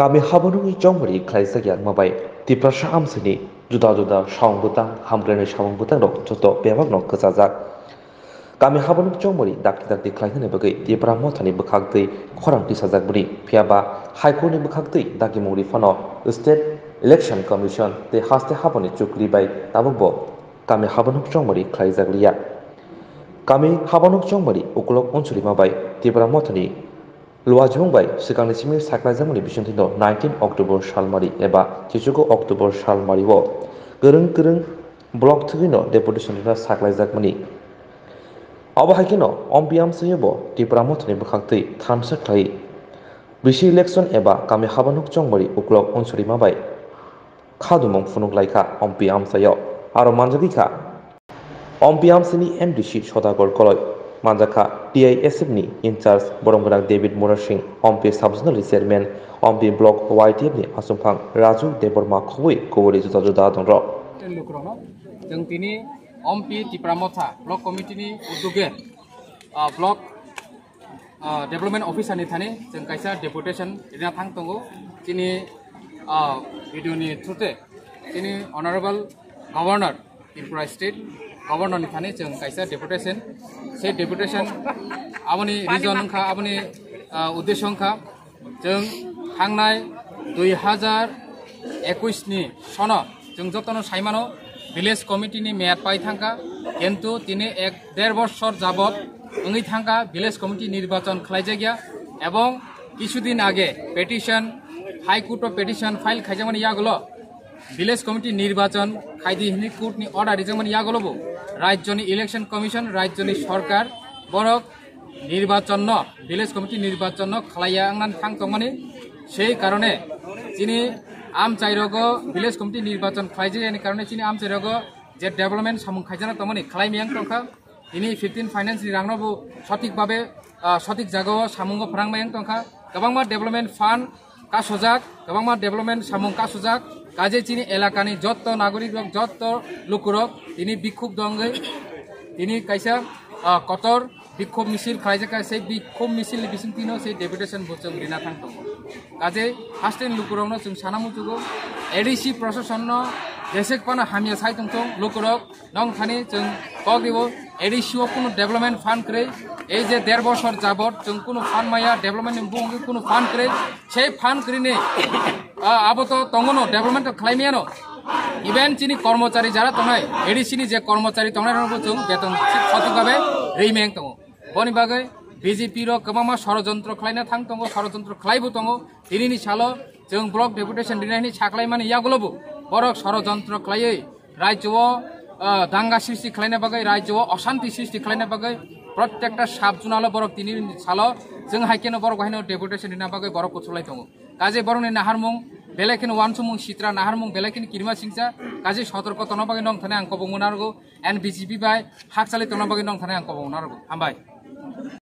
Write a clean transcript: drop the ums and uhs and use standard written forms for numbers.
Kami habanungi jongmari klaisa gyang mabai Tiprasa amsini juda-juda saung butang hamgrene saung butang rok joto bebak nok kesajak. Kami habanung jongmari dakti klaihane bagai Tipra mothani bkhagtei khorang tisajak buni phiaba High Court ni bkhagtei daki mungri phano State Election Commission te haste habani chukli bai tabukbo kami habanung jongmari klaijak liya. Kami habanung jongmari ukulok onsuri mabai Tipra mothani Luajmungbai sikangni simir saklaijamani bisontido 19 October salmari eba 14 October salmari wo goreng block thugino deputation na saklaijakmani Abahakino Ompi amsayebo Tipra mothani bkhagtei thamsa khlai bisi election eba kami habanuk jongmari uklok onsuri mabai khadumong funuk laika Ompi amsayo aro manjagika Ompi amsini Mdc Sadagar Kalai Manjaka TISF ni incharge Boromgrang David Murasing Ompi Subnational Chairman Ompi Block YTF ni Asumphang Raju Deborma Khoi Kowri juda dongro जों तिनी Ompi Tipra Motha Block Committee ni uduge Block Development Officer ni thani जों kaisa deputation rina thang tongo तिनी video ni through तिनी Honorable Governor Tripura State Governor ni thani जों kaisa deputation से deputation aboni reason kha aboni uddesho kha जों थांनाय 2021 ni sono जों जतनो साइमानो village committee নি মেয়াদ পাই থাকা কিন্তু তিনি 1.5 বছর যাবত ওই থাকা ভিলেজ কমিটি নির্বাচন খাইজা গিয়া এবং কিছুদিন আগে পেটিশন হাইকোর্ট পেটিশন ফাইল খাইজামানি ইয়াগুলো ভিলেজ কমিটি নির্বাচন খাইদি হিনি কোর্ট নি অর্ডার রিজামানি ইয়াগুলো রাজ্যনি ইলেকশন কমিশন রাজ্যনি সরকার বরক নির্বাচন ন ভিলেজ কমিটি নির্বাচন খালাইয়া আংনান থাং তমানি সেই কারণে তিনি आम चाइरगो विलेज कमिटी निर्वाचन खाइजेनि कारणे चिनि आम चाइरगो जे डेभलपमेन्ट सामुं खाइजाना तमनि खालाइमियां तंखा दिनै 15 फाइनान्स नि रांनबो सठिक भाबे सठिक जागाव सामुंगो फरांमायां तंखा गोबांमा डेभलपमेन्ट फान्ड का सजाक गोबांमा डेभलपमेन्ट सामुं का सजाक काजे चिनि एलाकानि जत्त नागरिक जत्त लोकरक दिनै बिक्षोभ दंगै दिनै काइसा कतर बिक्षोभ मिছিল खाइजाका সেই বিক্ষোভ মিছিল বিসিংতিनो সেই ডেপুটেশন বচং দিনা थां दङ काजे हास्टेन लुकुरंनो जों सानामुजुगो एडिसि प्रशासन देशक पाना हामिया साइ दंथं लुकुरक नं थानि जों कगिबो एडिसिओ कुनु डेभलपमेन्ट फान्ड क्रे এই যে 1.5 বছর যাবত जों कुनु फान्ड माया डेभलपमेन्ट बुंगि कुनु फान्ड क्रे সেই फान्ड क्रिने आबतो तंगनो डेभलपमेन्ट खालाइमियानो इभेन चिनि कर्मचारी যারা तनाय एडिसिनि जे कर्मचारी तनाय रंबो जों बेतन सঠিকভাবে রেইমেং दङ बनि बागै BJP रो गोबांमा षড়যন্ত্র खालायना थां दङ षড়যন্ত্র खालायबो दङ दिनैनि सालो जों ब्लक डेपुटेशन दिनैनि साख्लायमानि यागुलबो बरक षড়যন্ত্র खालायै राज्यआव दांगा सृष्टि खालायना बागै राज्यआव अशान्ति सृष्टि खालायना बागै प्रत्येकटा साबजुनालो बरक दिनैनि सालो जों हाइकेनो बरक हाइनो डेपुटेशन दिना बागै बरक कुचलाय दङ काजे बरकनि नाहारमुं बेलेकिन वानसुमुं सित्रा नाहारमुं बेलेकिन किरमा सिंसा काजे सतर्क तनो बागै नं थाने आं कबो मोनारगो एन BJP बाय हाकसालि तनो बागै नं थाने आं कबो मोनारगो हामबाय